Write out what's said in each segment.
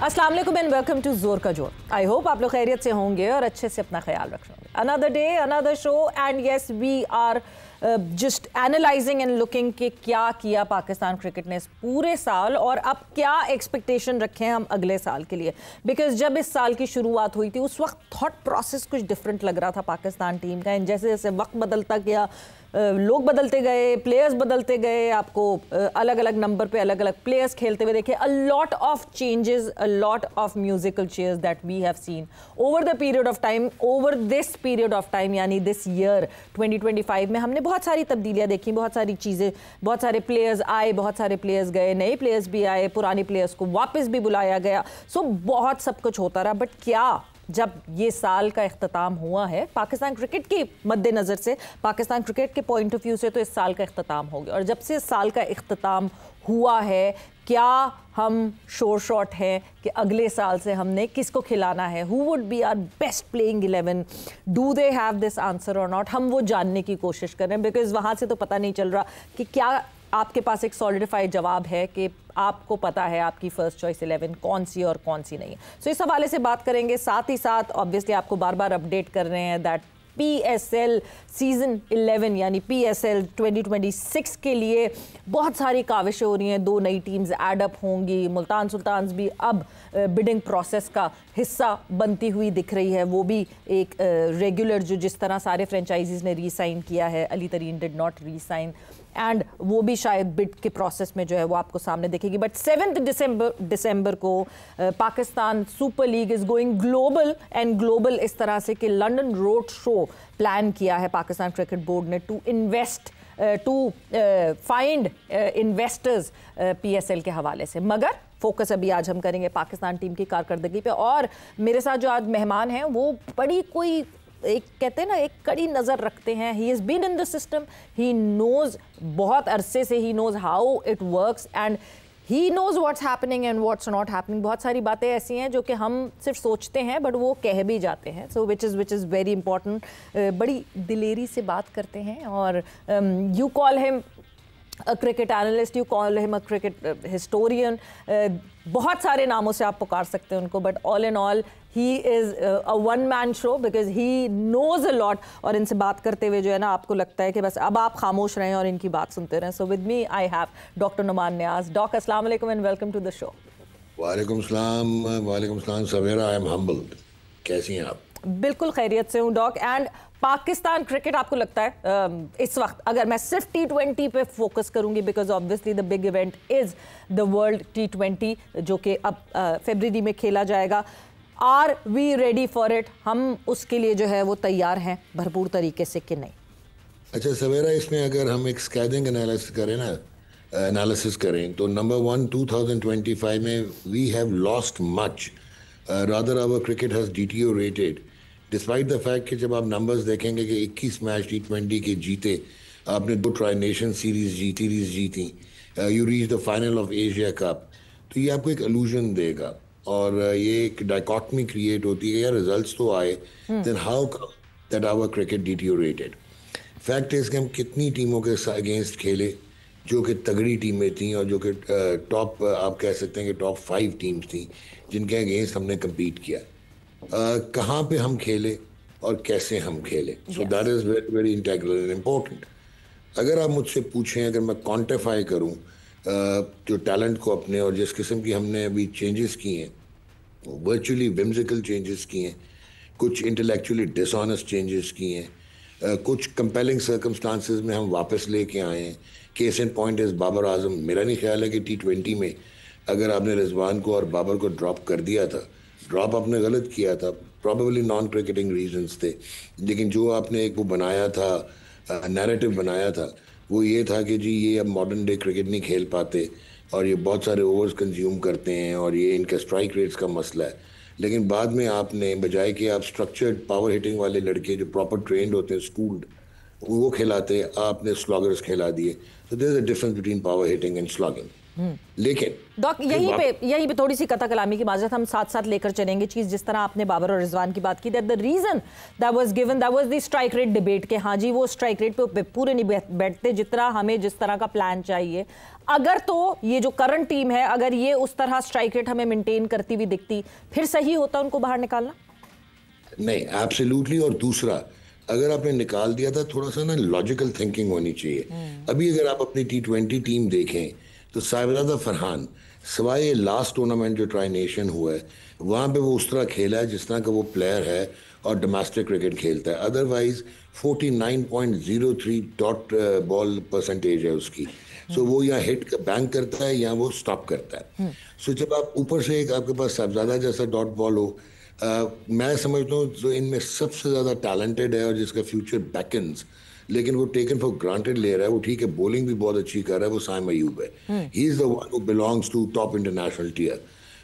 अस्सलाम वालेकुम and welcome to जोर का जोर। आई होप आप लोग खैरियत से होंगे और अच्छे से अपना ख्याल रख रहे होंगे। Another day another show and yes we are just analysing and looking कि क्या किया पाकिस्तान क्रिकेट ने इस पूरे साल और अब क्या एक्सपेक्टेशन रखें हम अगले साल के लिए। बिकॉज जब इस साल की शुरुआत हुई थी उस वक्त थॉट प्रोसेस कुछ डिफरेंट लग रहा था पाकिस्तान टीम का। एंड जैसे जैसे वक्त बदलता गया, लोग बदलते गए, प्लेयर्स बदलते गए, आपको अलग अलग नंबर पे अलग अलग प्लेयर्स खेलते हुए देखे। A lot of changes, a lot of musical chairs that we have seen over the period of time, over this period of time यानी दिस ईयर 2025 में हमने बहुत सारी तब्दीलियां देखी, बहुत सारी चीज़ें, बहुत सारे प्लेयर्स आए, बहुत सारे प्लेयर्स गए, नए प्लेयर्स भी आए, पुराने प्लेयर्स को वापस भी बुलाया गया। सो बहुत सब कुछ होता रहा। बट क्या जब ये साल का इख्तिताम हुआ है पाकिस्तान क्रिकेट के मद्देनज़र से, पाकिस्तान क्रिकेट के पॉइंट ऑफ व्यू से, तो इस साल का इख्तिताम हो गया। और जब से इस साल का इख्तिताम हुआ है, क्या हम शोर शॉट हैं कि अगले साल से हमने किसको खिलाना है, who would be our best playing 11, do they have this answer or not, हम वो जानने की कोशिश कर रहे हैं। बिकॉज वहाँ से तो पता नहीं चल रहा कि क्या आपके पास एक सॉलिडिफाइड जवाब है कि आपको पता है आपकी फर्स्ट चॉइस 11 कौन सी और कौन सी नहीं है। सो इस हवाले से बात करेंगे। साथ ही साथ ऑब्वियसली आपको बार बार अपडेट कर रहे हैं दैट PSL सीज़न 11 यानी PSL 2026 के लिए बहुत सारी काविशें हो रही हैं। 2 नई टीम्स ऐड अप होंगी। मुल्तान सुल्तान्स भी अब बिडिंग प्रोसेस का हिस्सा बनती हुई दिख रही है। वो भी एक रेगुलर, जो जिस तरह सारे फ्रेंचाइजीज ने रीसाइन किया है, अली तरीन डिड नॉट रीसाइन, एंड वो भी शायद बिड के प्रोसेस में जो है वो आपको सामने दिखेगी। बट 7 दिसंबर को Pakistan super league is going global, and global इस तरह से कि लंदन रोड शो प्लान किया है पाकिस्तान क्रिकेट बोर्ड ने to invest, to find investors PSL के हवाले से। मगर फोकस अभी आज हम करेंगे पाकिस्तान टीम की कारकर्दगी पे। और मेरे साथ जो आज मेहमान हैं वो बड़ी कोई एक कहते हैं ना, एक कड़ी नज़र रखते हैं। He is been in the system, he knows बहुत अरसे से, he knows how it works and he knows what's happening and what's not happening. बहुत सारी बातें ऐसी हैं जो कि हम सिर्फ सोचते हैं बट वो कह भी जाते हैं। सो विच इज़ वेरी इंपॉर्टेंट। बड़ी दिलेरी से बात करते हैं और you call him a cricket analyst, you call him a cricket historian, बहुत सारे नामों से आप पुकार सकते हैं उनको, but all in all he is a one man show because he knows a lot। और इनसे बात करते हुए जो है ना आपको लगता है कि बस अब आप खामोश रहें और इनकी बात सुनते रहें। So with me I have Dr. Numan Niaz. Doc अस्सलाम वालेकुम and welcome to the show। वालेकुम सलाम सवेरा, आई एम हम्बल्ड। कैसी हैं आप? बिल्कुल खैरियत से हूँ डॉक। एंड पाकिस्तान क्रिकेट आपको लगता है इस वक्त, अगर मैं सिर्फ T20 पे फोकस करूंगी, because obviously the big event is the world T20 जो कि अब फरवरी में खेला जाएगा, are we ready for it? हम उसके लिए जो है वो तैयार हैं भरपूर तरीके से कि नहीं? अच्छा सवेरा, इसमें अगर हम एक स्कैदिंग एनालिसिस करें तो नंबर 1, 2025 में we have lost much, rather our cricket has deteriorated despite the fact कि जब आप नंबर्स देखेंगे कि 21 मैच T20 के जीते, आपने 2 ट्राई नेशन सीरीज जीती, you reach the final of Asia cup, तो ये आपको एक इल्यूजन देगा और ये एक डायकॉटमी क्रिएट होती है। यार रिजल्ट्स तो आए, then how come that our cricket deteriorated? Fact is कि हम कितनी टीमों के अगेंस्ट खेले जो कि तगड़ी टीमें थी और जो कि टॉप, आप कह सकते हैं कि टॉप 5 टीम्स थी जिनके अगेंस्ट हमने कम्पीट किया। कहाँ पे हम खेले और कैसे हम खेले, so that is very very integral and important. अगर आप मुझसे पूछें, अगर मैं क्वान्टिफाई करूँ जो टैलेंट को अपने, और जिस किस्म की हमने अभी चेंजेस किए हैं, वर्चुअली विम्सिकल चेंजेस किए हैं, कुछ इंटेलेक्चुअली डिसऑनेस्ट चेंजेस किए हैं, कुछ कंपेलिंग सर्कमस्टांसिस में हम वापस लेके आए हैं। Case in point is Babar Azam. मेरा नहीं ख्याल है कि T20 में अगर आपने रिजवान को और बाबर को ड्रॉप कर दिया था, ड्रॉप आपने गलत किया था, प्रॉबेबली नॉन क्रिकेटिंग रीजंस थे, लेकिन जो आपने एक वो बनाया था, नैरेटिव बनाया था, वो ये था कि जी ये अब मॉडर्न डे क्रिकेट नहीं खेल पाते और ये बहुत सारे ओवर्स कंज्यूम करते हैं और ये इनका स्ट्राइक रेट्स का मसला है। लेकिन बाद में आपने बजाय कि आप स्ट्रक्चर्ड पावर हिटिंग वाले लड़के जो प्रॉपर ट्रेंड होते हैं, स्कूल्ड, वो खिलाते, आपने स्लॉगर्स खिला दिए। तो there is a difference between power hitting and slogging. लेकिन डॉक यहीं पे थोड़ी सी कथा कलामी की माजरत, हम साथ साथ लेकर चलेंगे चीज। जिस तरह आपने बाबर और रिजवान की बात की, that the reason that was given, that was the strike rate debate के हाँ जी वो स्ट्राइक रेट पे पूरे नहीं बैठते जितना हमें जिस तरह का प्लान चाहिए। अगर तो ये जो करंट टीम है अगर ये उस तरह स्ट्राइक रेट हमें मेंटेन करती हुई दिखती, फिर सही होता उनको बाहर निकालना? नहीं, एब्सोल्युटली। और दूसरा, अगर आपने निकाल दिया था, थोड़ा सा ना लॉजिकल थिंकिंग होनी चाहिए। अभी अगर आप अपनी T20 टीम देखें तो साहिबजादा फरहान सिवाय लास्ट टूर्नामेंट जो ट्राई नेशन हुआ है वहाँ पे वो उस तरह खेला है जिस तरह का वो प्लेयर है और डोमेस्टिक क्रिकेट खेलता है। अदरवाइज 49.03 डॉट बॉल परसेंटेज है उसकी। सो वो यहाँ हिट बैंक करता है या वो स्टॉप करता है। सो जब आप ऊपर से एक आपके पास साहिबजादा जैसा डॉट बॉल हो, मैं समझता हूँ जो इनमें सबसे ज़्यादा टैलेंटेड है और जिसका फ्यूचर बैकन्स, लेकिन वो टेकन फॉर ग्रांटेड ले रहा है। वो ठीक है, बॉलिंग भी बहुत अच्छी कर रहा है, वो साइम अयूब है। He is the one who belongs to top international tier.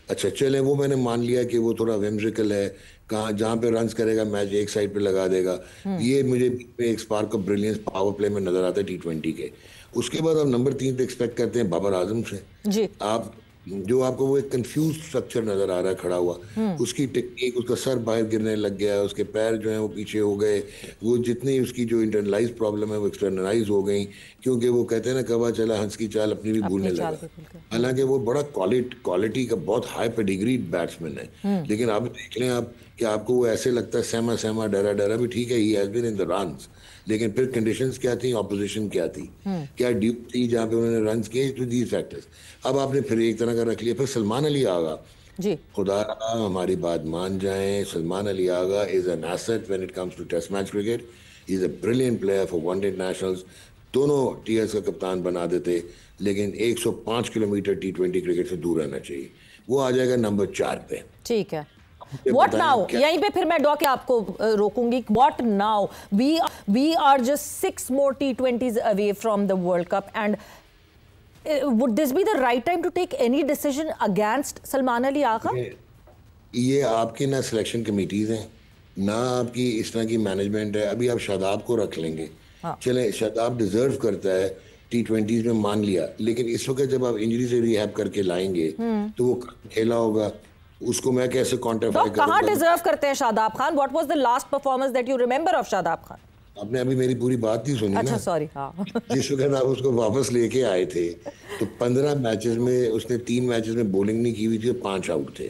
अच्छा चले, वो मैंने मान लिया कि वो थोड़ा विम्सिकल है, कहाँ जहाँ पे रन्स करेगा मैच एक साइड पे लगा देगा। ये मुझे एक spark of brilliance power play में नजर आता है T20 के। उसके बाद आप नंबर 3 पे एक्सपेक्ट करते हैं बाबर आजम से। जी। आप जो आपको वो एक कंफ्यूज स्ट्रक्चर नजर आ रहा है खड़ा हुआ, उसकी टेक्निक, उसका सर बाहर गिरने लग गया, उसके पैर जो हैं वो पीछे हो गए, वो जितनी उसकी जो इंटरनलाइज प्रॉब्लम है वो एक्सटर्नलाइज हो गई, क्योंकि वो कहते हैं ना कवा चला हंस की चाल अपनी भी भूलने लगा। हालांकि वो बड़ा क्वालिटी का बहुत हाई पेडिग्री बैट्समैन है, लेकिन आप देख लें आप कि आपको वो ऐसे लगता है सहमा सहमा डरा डरा भी ठीक है, he has been in the runs, लेकिन फिर कंडीशंस क्या थी, ऑपोजिशन क्या थी, क्या ड्यूब थी जहाँ पे उन्होंने रन्स किए, टू दीज फैक्टर्स। अब आपने फिर एक तरह का रख लिया। फिर सलमान अली आगा जी, खुदा हमारी बात मान जाएं, Salman Ali Agha is an asset when it comes to test match cricket. He is a brilliant player for one day nationals. दोनों टीयर्स का कप्तान बना देते, लेकिन 105 किलोमीटर T20 क्रिकेट से दूर रहना चाहिए। वो आ जाएगा नंबर 4 पे। ठीक है। What now? यहीं पे फिर मैं डॉक आपको रोकूंगी। What now? We are just 6 more T20s away from the World Cup, and would this be the right time to take any decision against Salman Ali आगा? ये आपकी ना सिलेक्शन कमेटीज हैं, ना आपकी इस तरह की मैनेजमेंट है। अभी आप शादाब को रख लेंगे, चले शादाब डिजर्व करता है T20s में, मान लिया, लेकिन इस वक्त जब आप इंजरी से रिहैब करके लाएंगे तो वो खेला होगा, उसको मैं कैसे क्वांटिफाई करूंगा? कहां डिजर्व करते हैं Shadab Khan? What was the last performance that you remember of Shadab Khan? आपने अभी मेरी पूरी बात नहीं सुनी। अच्छा ना, सॉरी। हाँ। जिस वक्त आप उसको वापस लेके आए थे तो 15 मैचेस में उसने 3 मैचेस में बॉलिंग नहीं की हुई थी, 5 आउट थे।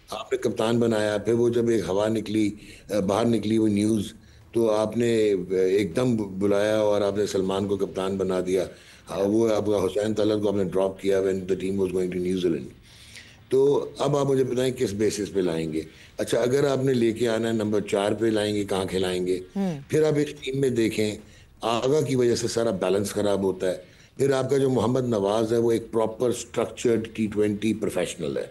आपने कप्तान बनाया, फिर वो जब एक हवा निकली, बाहर निकली वो न्यूज़, तो आपने एकदम बुलाया और आपने सलमान को कप्तान बना दिया। वो आपका हुसैन तलत को आपने ड्रॉप किया when the team was going to New Zealand. तो अब आप मुझे बताएं किस बेसिस पे लाएंगे? अच्छा, अगर आपने लेके आना है नंबर 4 पे लाएंगे, कहाँ खिलाएंगे? फिर आप इस टीम में देखें, आगा की वजह से सारा बैलेंस खराब होता है। फिर आपका जो मोहम्मद नवाज है वो एक प्रॉपर स्ट्रक्चर्ड T20 प्रोफेशनल है,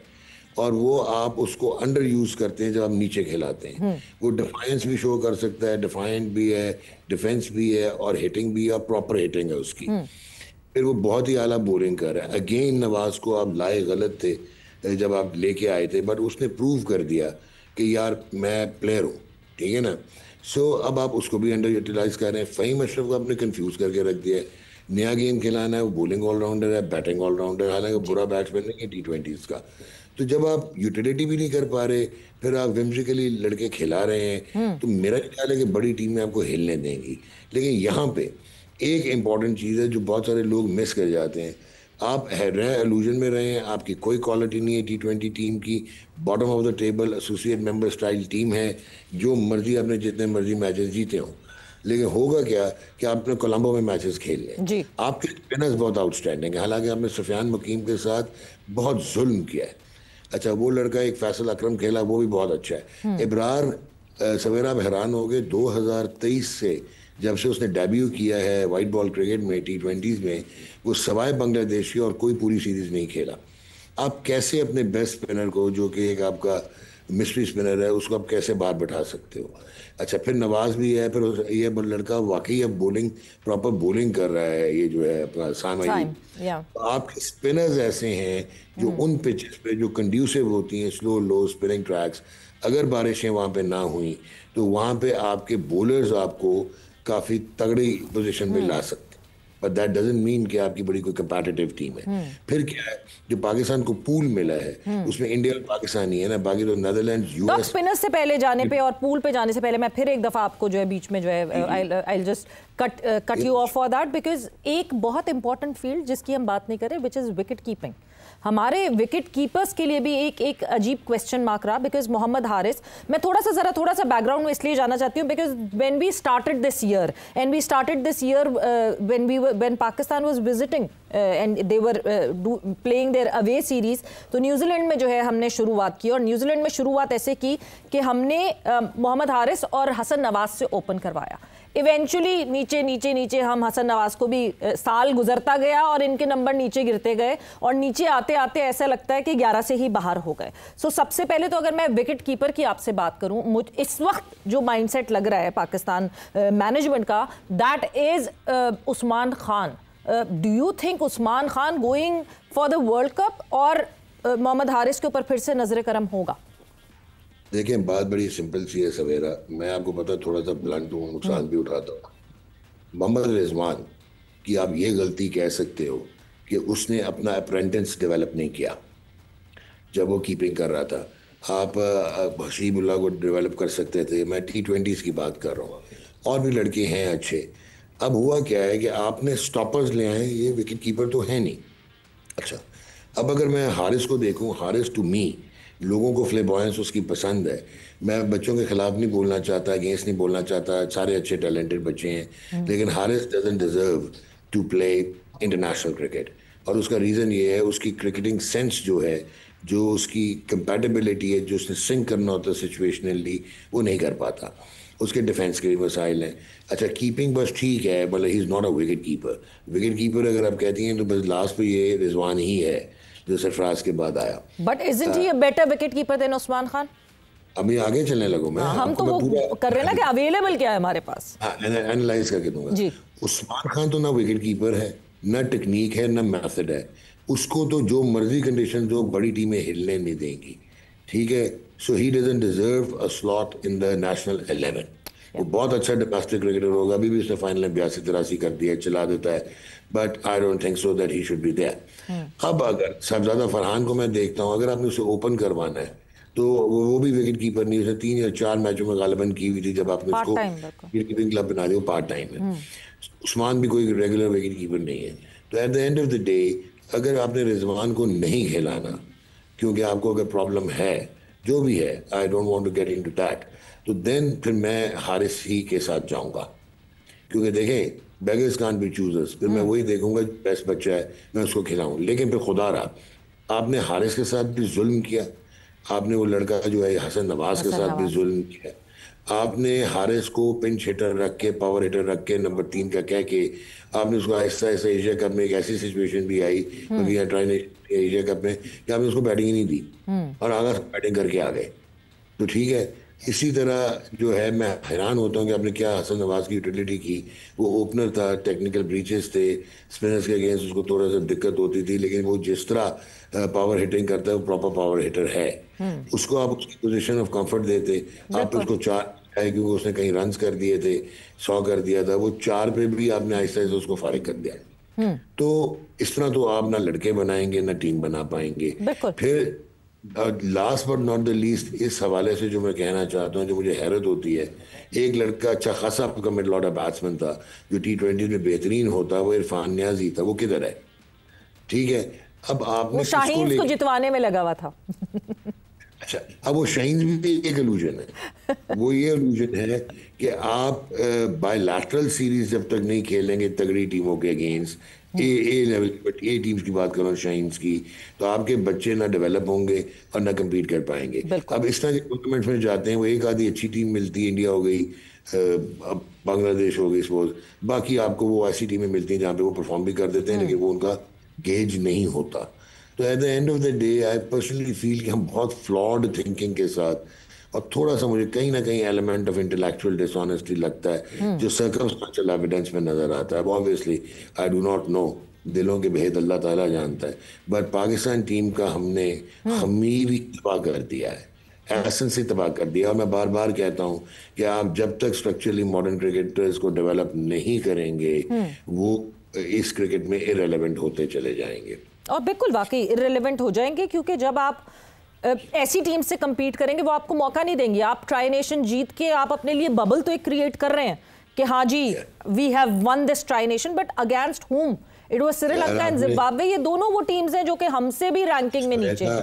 और वो आप उसको अंडर यूज करते हैं जब आप नीचे खिलाते हैं। वो डिफाइंस भी शो कर सकता है, डिफाइंट भी है, डिफेंस भी है, और हिटिंग भी है, प्रॉपर हिटिंग है उसकी। फिर वो बहुत ही आला बॉलिंग कर रहा है। अगेन नवाज को आप लाए गलत थे जब आप लेके आए थे, बट उसने प्रूव कर दिया कि यार मैं प्लेयर हूँ, ठीक है ना। सो अब आप उसको भी अंडर यूटिलाइज कर रहे हैं। फ़हीम अशरफ को आपने कंफ्यूज करके रख दिया है। नया गेम खिलाना है, वो बॉलिंग ऑलराउंडर है, बैटिंग ऑलराउंडर है, हालांकि बुरा बैट्समैन नहीं है T20s का। तो जब आप यूटिलिटी भी नहीं कर पा रहे, फिर आप विम्सिकली लड़के खिला रहे हैं, तो मेरा ख्याल है कि बड़ी टीम में आपको हिलने देंगी। लेकिन यहाँ पे एक इम्पॉर्टेंट चीज़ है जो बहुत सारे लोग मिस कर जाते हैं। आप रहे एलूजन में रहे हैं, आपकी कोई क्वालिटी नहीं है T20 टीम की, bottom of the table associate member style team है, जो मर्जी आपने जितने मर्जी मैचेस जीते हों, लेकिन होगा क्या कि आपने कोलंबो में मैचेस खेल लें। आपके स्पिनर्स बहुत आउटस्टैंडिंग है, हालांकि आपने सुफियान मुकीम के साथ बहुत जुल्म किया है। अच्छा, वो लड़का एक फैसल अकरम खेला, वो भी बहुत अच्छा है। इब्रार सवेरा आप हैरान हो गए, 2023 से जब से उसने डेब्यू किया है वाइट बॉल क्रिकेट में T20s में, वो सवाए बांग्लादेशी और कोई पूरी सीरीज नहीं खेला। आप कैसे अपने बेस्ट स्पिनर को, जो कि एक आपका मिस्ट्री स्पिनर है, उसको आप कैसे बाहर बैठा सकते हो? अच्छा, फिर नवाज भी है, फिर ये लड़का वाकई अब बॉलिंग प्रॉपर बॉलिंग कर रहा है, ये जो है अपना साइम। तो आपके स्पिनर्स ऐसे हैं जो उन पिचेस पे जो कंड्यूसिव होती हैं, स्लो लो स्पिनिंग ट्रैक्स, अगर बारिशें वहाँ पे ना हुई तो वहाँ पे आपके बॉलर्स आपको काफ़ी तगड़ी पोजीशन में ला सकते हैं। बट दैट डजंट मीन कि आपकी बड़ी कोई कंपैटिटिव टीम है। फिर क्या है, जो पाकिस्तान को पूल मिला है उसमें इंडिया और पाकिस्तान ही है ना, बाकी तो नीदरलैंड, यूएस। स्पिनर से पहले जाने पे और पूल पे जाने से पहले मैं फिर एक दफा आपको जो है बीच में जो है I just cut you off for that, because एक बहुत इंपॉर्टेंट फील्ड जिसकी हम बात नहीं करें विच इज विकेट कीपिंग। हमारे विकेट कीपर्स के लिए भी एक अजीब क्वेश्चन मार्क रहा, बिकॉज मोहम्मद हारिस, मैं थोड़ा सा बैकग्राउंड में इसलिए जाना चाहती हूँ because when we started this year when Pakistan was visiting and they were playing their away series, तो न्यूजीलैंड में जो है हमने शुरुआत की, और न्यूजीलैंड में शुरुआत ऐसे की कि हमने मोहम्मद हारिस और हसन नवाज से ओपन करवाया। इवेंचुअली नीचे हम हसन नवाज को भी साल गुजरता गया और इनके नंबर नीचे गिरते गए, और नीचे आते आते ऐसा लगता है कि 11 से ही बाहर हो गए। सो सबसे पहले तो अगर मैं विकेट कीपर की आपसे बात करूं, इस वक्त जो माइंडसेट लग रहा है पाकिस्तान मैनेजमेंट का, that is Usman Khan. Do you think Usman Khan going for the world cup, और मोहम्मद हारिस के ऊपर फिर से नजर करम होगा? देखिए, बात बड़ी सिंपल सी है सवेरा, मैं आपको पता थोड़ा सा ब्लंट हूँ, नुकसान भी उठाता हूँ। मोहम्मद रिजवान की आप ये गलती कह सकते हो कि उसने अपना अप्रेंटिस डेवलप नहीं किया जब वो कीपिंग कर रहा था। आप हसीबुल्लाह को डेवलप कर सकते थे, मैं T20s की बात कर रहा हूँ, और भी लड़के हैं अच्छे। अब हुआ क्या है कि आपने स्टॉपर्स ले आए, ये विकेट कीपर तो है नहीं। अच्छा, अब अगर मैं हारिस को देखूँ, हारिस टू मी, लोगों को फ्लेबॉयंस उसकी पसंद है। मैं बच्चों के खिलाफ नहीं बोलना चाहता, अगेंस्ट नहीं बोलना चाहता, सारे अच्छे टैलेंटेड बच्चे हैं, लेकिन Haris doesn't deserve to play international cricket. और उसका रीज़न ये है, उसकी क्रिकेटिंग सेंस जो है, जो उसकी कंपैटिबिलिटी है, जो उसने सिंक करना होता है सिचुएशनली, वो नहीं कर पाता। उसके डिफेंस के भी मसाइल हैं। अच्छा, कीपिंग बस ठीक है, मतलब he is not a wicket keeper. Wicket keeper अगर आप कहती हैं तो बस लास्ट पे ये रिजवान ही है जो सरफराज के बाद आया। But isn't he a better wicket keeper than Usman Khan? अभी आगे चलने लगो मैं, हम तो वो कर रहे हैं ना कि अवेलेबल क्या है हमारे पास, एनालाइज करके दूंगा जी। उस्मान खान तो ना विकेट कीपर है, ना टेक्निक है, ना मेथड है। उसको तो जो मर्जी कंडीशन जो बड़ी टीमें हिलने नहीं देंगी, ठीक है। So he doesn't deserve a slot in the national 11। वो बहुत अच्छा डोमेस्टिक क्रिकेटर होगा, अभी भी उसने फाइनल में 82-83 कर दिया, चला देता है, but I don't think so that he should be there. अब अगर साहबजादा फरहान को मैं देखता हूँ, अगर आपने उसे ओपन करवाना है तो वो भी विकेट कीपर नहीं, उसने 3 या 4 मैचों में गालिबन की हुई थी जब आपने उसको विकेट कीपिंग क्लब बना दिया, पार्ट टाइम है। उस्मान भी कोई रेगुलर विकेट कीपर नहीं है। तो at the end of the day, अगर आपने रिजवान को नहीं खिलाना, क्योंकि आपको अगर प्रॉब्लम है, जो भी है, I don't want to get into that, तो देन फिर मैं हारिस ही के साथ जाऊंगा। क्योंकि देखें, बेगर्स कांट बी चूजर्स, फिर मैं वही देखूंगा बेस्ट बच्चा है, मैं उसको खिलाऊं। लेकिन फिर खुदा रहा, आपने हारिस के साथ भी जुल्म किया, आपने वो लड़का जो है हसन नवाज के साथ भी जुल्म किया, आपने हारिस को पिंच हिटर रख के, पावर हिटर रख के, नंबर 3 का कह के आपने उसको आहिस्ता आहिस्ता एशिया कप में एक ऐसी सिचुएशन भी आई एशिया कप में कि आपने उसको बैटिंग ही नहीं दी और आगे बैटिंग करके आ गए। तो ठीक है, इसी तरह जो है, मैं हैरान होता हूँ कि आपने क्या हसन नवाज की यूटिलिटी की। वो ओपनर था, टेक्निकल ब्रीचेस थे, स्पिनर्स के अगेंस्ट उसको थोड़ा सा दिक्कत होती थी, लेकिन वो जिस तरह पावर हिटिंग करता है वो प्रॉपर पावर हिटर है। उसको आप उसकी पोजीशन ऑफ कंफर्ट देते, आप उसको 4 है, क्योंकि उसने कहीं रन्स कर दिए थे, 100 कर दिया था, वो 4 पे भी आपने आहिस्ता आहिस्ता उसको फारिग कर दिया। तो इस तरह तो आप ना लड़के बनाएंगे ना टीम बना पाएंगे। फिर last but not the least, इस हवाले से जो मैं कहना चाहता हूँ, जो मुझे हैरत होती है, एक लड़का अच्छा खासा आपका मिडल ऑर्डर बैट्समैन था जो T20 में बेहतरीन होता, वो इरफान नियाजी था, वो किधर है? ठीक है, अब आपने शाहीन को जितवाने में लगा हुआ था। अच्छा, अब वो शाहीन भी एक इल्यूजन है। वो ये इल्यूजन है कि आप बायलैटरल सीरीज जब तक नहीं खेलेंगे तगड़ी टीमों के against, A level, but A teams की बात करो, शाहीन्स की, तो आपके बच्चे ना डेवलप होंगे और ना कम्पीट कर पाएंगे। अब इस तरह के टूर्नामेंट्स में जाते हैं, वो एक आधी अच्छी टीम मिलती है, इंडिया हो गई, अब बांग्लादेश हो गई सपोज, बाकी आपको वो ऐसी टीमें मिलती हैं जहाँ पे वो परफॉर्म भी कर देते हैं, लेकिन वो उनका गेज नहीं होता। तो at the end of the day I personally feel कि हम बहुत फ्लॉड थिंकिंग के साथ, और थोड़ा सा मुझे कहीं ना कहीं एलिमेंट ऑफ इंटेलेक्चुअल डिसऑनेस्टी लगता है जो सर्कमस्टेंशियल एविडेंस में नजर आता है। Obviously I do not know, दिलों के भेद अल्लाह ताला जानता है, बट पाकिस्तान टीम का हमने खमीर ही तबाह कर दिया है, एसेंस से तबाह कर दिया। और मैं बार बार कहता हूँ कि आप जब तक स्ट्रक्चरली मॉडर्न क्रिकेटर्स को डेवलप नहीं करेंगे, वो इस क्रिकेट में इररिलेवेंट होते चले जाएंगे। और बिल्कुल वाकई इररिलेवेंट हो जाएंगे, क्योंकि जब आप ऐसी टीम से compete करेंगे वो आपको मौका नहीं देंगे। आप ट्राई नेशन जीत के आप अपने लिए बबल तो एक क्रिएट कर रहे हैं कि हाँ जी we have won this tri nation, but against whom? It was Sri Lanka and Zimbabwe. ये दोनों वो टीम्स हैं जो कि हमसे भी रैंकिंग में नीचे हैं।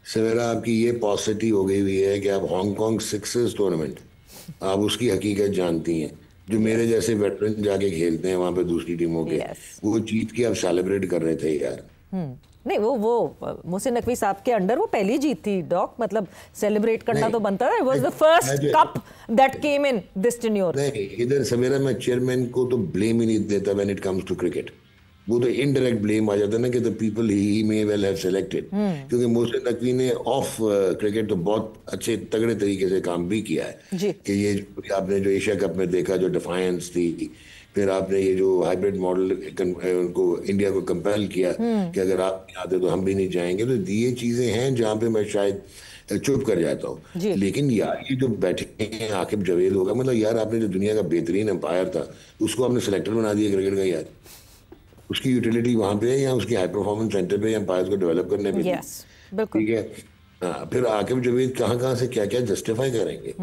सवेरा आपकी ये पॉसिबिलिटी हो गई हुई है कि आप हांगकांग सिक्सर्स टूर्नामेंट आप उसकी हकीकत जानती हैं, जो मेरे जैसे वेटरन जाके खेलते हैं वहां पे दूसरी टीमों के, वो जीत के आप सेलिब्रेट कर रहे थे यार। नहीं, वो मोहसिन नकवी साहब के अंडर वो पहली जीत थी डॉक, मतलब सेलिब्रेट करना तो बनता है। Was the first cup that came in this tenure. नहीं, इधर सवेरा मैं चेयरमैन को तो ब्लेम ही नहीं देता when it comes to cricket. वो तो इनडायरेक्ट ब्लेम आ जाता है ना कि the people he may well have selected, क्योंकि मोहसिन नकवी ने ऑफ क्रिकेट तो बहुत अच्छे तगड़े तरीके से काम भी किया है कि ये आपने जो एशिया कप में देखा, जो डिफायंस थी, फिर आपने ये जो हाइब्रिड मॉडल उनको इंडिया को कंपेल किया कि अगर आप नहीं आते तो हम भी नहीं जाएंगे। तो ये चीजें हैं जहाँ पे मैं शायद चुप कर जाता हूँ। लेकिन यार ये जो बैठे हैं आकिब जावेद होगा, मतलब यार आपने जो दुनिया का बेहतरीन एम्पायर था उसको आपने सिलेक्टर बना दिया क्रिकेट का। यार उसकी यूटिलिटी वहां पे है या उसकी हाई परफॉर्मेंस सेंटर पे एम्पायर्स को डेवलप करने पे? ठीक है, फिर आकिब जावेद कहाँ से क्या क्या जस्टिफाई करेंगे।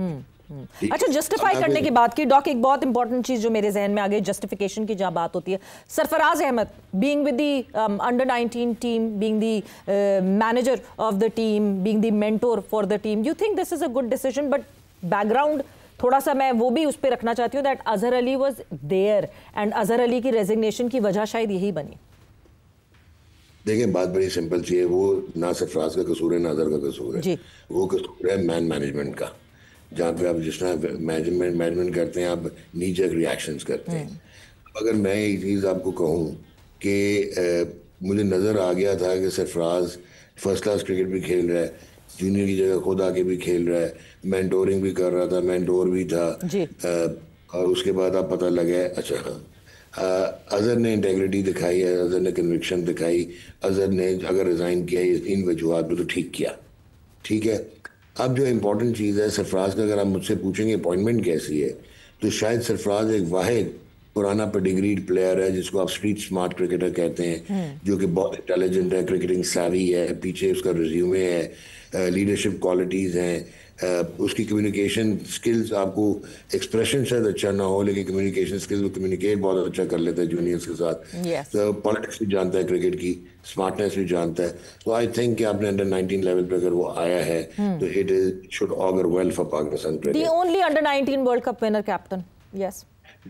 अच्छा, जस्टिफाई करने की बात की डॉक, एक बहुत इंपॉर्टेंट चीज जो मेरे जहन में आ गई जस्टिफिकेशन की जहाँ बात होती है, Sarfaraz Ahmed being with the under 19 team, being the manager of the team, being the mentor for the team, you think this is a good decision? But background थोड़ा सा मैं वो भी उस पर रखना चाहती हूँ that Azhar Ali was there and Azhar Ali की रेजिग्नेशन की वजह शायद यही बनी। देखिए, बात बड़ी सिंपल सी है, वो ना सरफराज का कसूर है ना अजहर का कसूर है, वो कसूर है मैनेजमेंट का। जहाँ पे आप जिस तरह मैनेजमेंट करते हैं, आप नीजक रिएक्शंस करते हैं। अगर मैं एक चीज़ आपको कहूँ कि मुझे नज़र आ गया था कि सरफराज फर्स्ट क्लास क्रिकेट भी खेल रहा है, जूनियर की जगह खुद आके भी खेल रहा है, मेंटोरिंग भी कर रहा था, मेंटोर भी था, और उसके बाद आप पता लगा अच्छा हाँ अजहर ने इंटेग्रिटी दिखाई है, अजहर ने कन्विक्शन दिखाई, अजहर ने अगर रिज़ाइन किया इन वजूहत पे तो ठीक किया। ठीक है, अब जो इम्पोर्टेंट चीज़ है सरफराज का, अगर आप मुझसे पूछेंगे अपॉइंटमेंट कैसी है, तो शायद सरफराज एक वाहिद पुराना पेडिग्रीड प्लेयर है जिसको आप स्ट्रीट स्मार्ट क्रिकेटर कहते हैं, जो कि बहुत इंटेलिजेंट है, क्रिकेटिंग savvy है, पीछे उसका रिज्यूमे है, लीडरशिप क्वालिटीज़ हैं, उसकी कम्युनिकेशन स्किल्स, आपको एक्सप्रेशन शायद अच्छा ना हो लेकिन कम्युनिकेशन स्किल्स, वो कम्युनिकेट बहुत अच्छा कर लेता है जूनियर्स के साथ, तो पॉलिटिक्स भी जानता है, क्रिकेट की स्मार्टनेस भी जानता है। तो आई थिंक कि आपने अंडर 19 लेवल पे अगर वो आया है तो it should auger well for Pakistan cricket. The only under 19 world cup winner captain. Yes,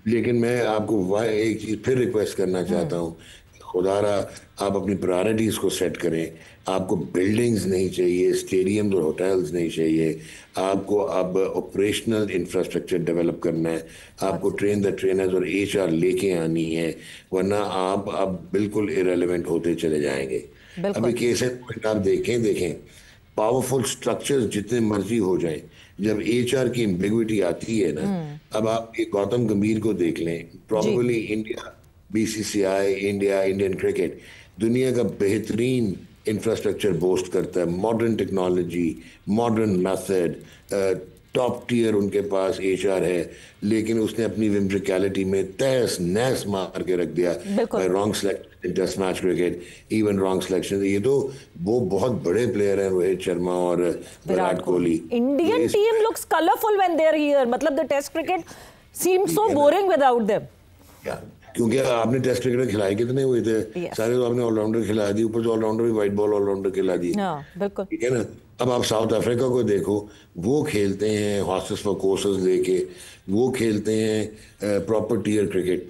लेकिन मैं आपको एक चीज़ फिर रिक्वेस्ट करना चाहता हूँ, खुदारा आप अपनी प्रायोरिटीज़ को सेट करें। आपको बिल्डिंग्स नहीं चाहिए, स्टेडियम्स और होटल्स नहीं चाहिए, आपको अब ऑपरेशनल इंफ्रास्ट्रक्चर डेवलप करना है, आपको ट्रेन द ट्रेनर्स और HR लेके आनी है, वरना आप अब बिल्कुल इरेलीवेंट होते चले जाएंगे। अभी केस आप देखें पावरफुल स्ट्रक्चर्स जितने मर्जी हो जाएं, जब HR की एम्बिग्विटी आती है ना, अब आप एक गौतम गंभीर को देख लें, probably India, BCCI, Indian cricket दुनिया का बेहतरीन इंफ्रास्ट्रक्चर बोस्ट करता है, modern technology, modern method, top tier उनके पास HR है, लेकिन उसने अपनी विम्ट्रिकलिटी में तहस नहस मार के रख दिया, wrong selection in test match cricket, even wrong selection. ये तो वो बहुत बड़े प्लेयर हैं, रोहित शर्मा और Virat Kohli. Indian team looks colourful when they are here, मतलब the test cricket seemed so boring without them. क्योंकि आपने टेस्ट क्रिकेट खिलाए कितने हुए थे, सारे तो आपने ऑलराउंडर खिला दी, ऊपर से ऑलराउंडर भी वाइट बॉल ऑलराउंडर खिला दी। बिल्कुल ठीक है ना। अब आप साउथ अफ्रीका को देखो, वो खेलते हैं हॉर्सेस फॉर कोर्सेस लेके, वो खेलते हैं प्रॉपर टियर क्रिकेट,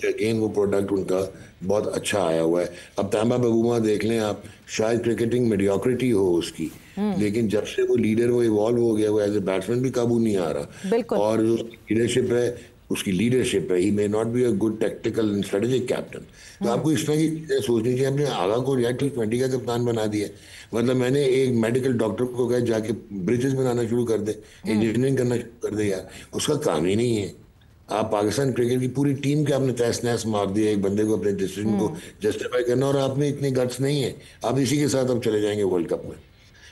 अगेन वो प्रोडक्ट उनका बहुत अच्छा आया हुआ है। अब तांबा बगुमा देख लें आप, शायद क्रिकेटिंग मीडियोक्रिटी हो उसकी, लेकिन जब से वो लीडर वो इवॉल्व हो गया, वो एज ए बैट्समैन भी काबू नहीं आ रहा, और जो लीडरशिप है उसकी लीडरशिप है, he may not be a good tactical and strategic captain. तो आपको इस तरह की चीजें सोचनी चाहिए। हमने आगा को यार T20 का कप्तान बना दिया, मतलब मैंने एक मेडिकल डॉक्टर को कहा जाके ब्रिजेस बनाना शुरू कर दे, इंजीनियरिंग करना शुरू कर दे, यार उसका काम ही नहीं है। आप पाकिस्तान क्रिकेट की पूरी टीम के आपने तहस नहस मार दिया, एक बंदे को अपने डिसीजन को जस्टिफाई करना, और आप में इतनी गट्स नहीं है, आप इसी के साथ अब चले जाएंगे वर्ल्ड कप में।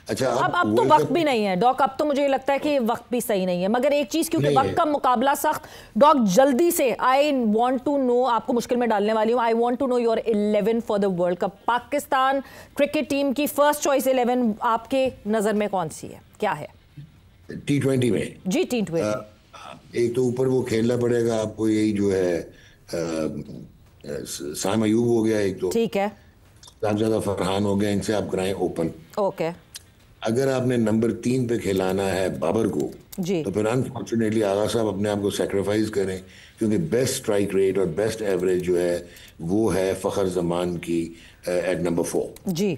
अच्छा अब तो वक्त भी नहीं है डॉक, अब तो मुझे लगता है कि वक्त भी सही नहीं है, मगर एक चीज क्योंकि वक्त का मुकाबला सख्त, डॉक जल्दी से आई वांट टू नो, आपको मुश्किल में डालने वाली हूँ, I want to know your 11 for the world cup. Pakistan cricket team की फर्स्ट चॉइस 11 आपके नजर में कौन सी है, क्या है? T20 में जी T20 एक तो ऊपर वो खेलना पड़ेगा आपको, यही जो है साम अयूब हो गया एक तो, ठीक है, साहबजादा फरहान हो गया, इनसे आप कराएं ओपन। ओके अगर आपने नंबर 3 पे खिलाना है बाबर को जी, तो फिर अनफॉर्चुनेटली आगा साहब अपने आप को सेक्रीफाइस करें, क्योंकि बेस्ट स्ट्राइक रेट और बेस्ट एवरेज जो है वो है फ़खर जमान की एट नंबर 4 जी।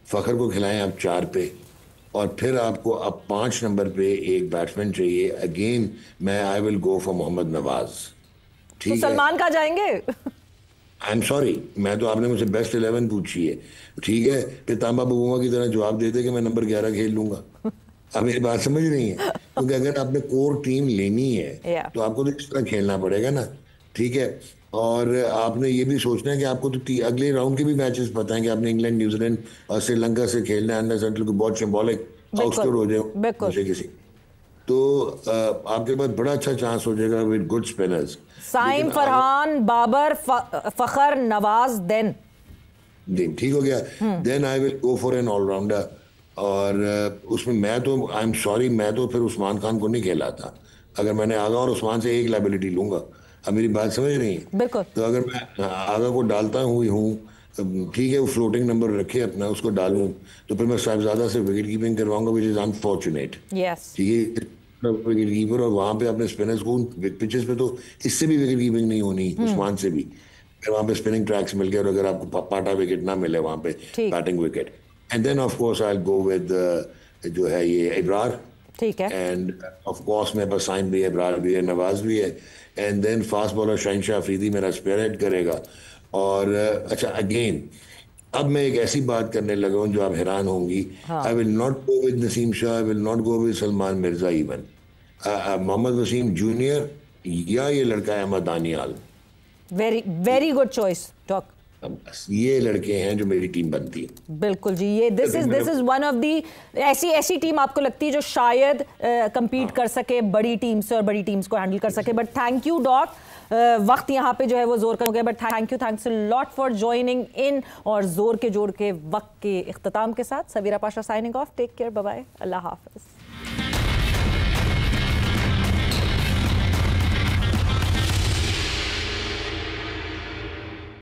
फ़खर को खिलाएं आप 4 पे, और फिर आपको अब 5 नंबर पे एक बैट्समैन चाहिए। अगेन मैं I will go for Mohammad Nawaz. तो ठीक है, सलमान का जाएंगे? आई एम सॉरी, मैं तो आपने मुझसे बेस्ट 11 पूछी है, ठीक है, फिर तांबा बबूमा की तरह जवाब देते कि मैं नंबर 11 खेल लूंगा। अब मेरी बात समझ रही है, क्योंकि अगर आपने कोर टीम लेनी है तो आपको तो इस तरह खेलना पड़ेगा ना, ठीक है। और आपने ये भी सोचना है कि आपको तो अगले राउंड के भी मैचेस पता है कि आपने इंग्लैंड, न्यूजीलैंड और श्रीलंका से खेलना है, अंडर 17 को बहुत सिंबॉलिक आउटस्कोर हो जाए किसी, तो आपके पास बड़ा अच्छा चांस हो जाएगा with good spinners. Saim, Farhan, Babar, Fakhar, Nawaz, then ठीक हो गया। Then I will go for an allrounder, और उसमें मैं तो आई एम सॉरी, मैं तो फिर उस्मान खान को नहीं खेला था। अगर मैंने आगा और उस्मान से एक लाइबिलिटी लूंगा, अब मेरी बात समझ रही है? बिल्कुल। तो अगर मैं आगा को डालता हूँ, ठीक है, वो फ्लोटिंग नंबर रखे अपना, उसको डालूं, तो फिर मैं साहिबजादा से विकेट कीपिंग करवाऊंगा, विच इज अनफॉर्चुनेट। ठीक है, विकेट कीपर, और वहां पे अपने स्पिनर्स को पिचेस पे तो इससे भी विकेट कीपिंग नहीं होनी, उस्मान से भी, फिर वहां पे स्पिनिंग ट्रैक्स मिल गए, और अगर आपको पाटा विकेट ना मिले वहां पे batting wicket, and then of course I will go with जो है ये इब्रार, ठीक है, एंड ऑफ कोर्स मेरे पास साइम भी है, इब्रार भी है, नवाज भी है, एंड देन फास्ट बॉलर शहनशाह अफरीदी मेरा स्पेयर हेड करेगा। और अच्छा अगेन अब मैं एक ऐसी बात करने लगा हूं जो आप हैरान होंगी, I will not go with Naseem Shah, I will not go with Salman Mirza, even Mohammad Wasim junior, या ये लड़का है Ahmed Daniyal. Very very good choice doc. ये लड़के हैं जो मेरी टीम बनती है। बिल्कुल जी, ये this is one of the ऐसी टीम आपको लगती है जो शायद compete कर सके बड़ी टीम से और बड़ी टीम्स को हैंडल कर सके। बट थैंक यू डॉक, वक्त यहाँ पे जो है वो जोर का हो गया, but thanks a lot for joining in, और जोर के जोड़ के वक्त के इख्तिताम के साथ Saveera Pasha signing off. Take care, bye bye, अल्लाह हाफिज।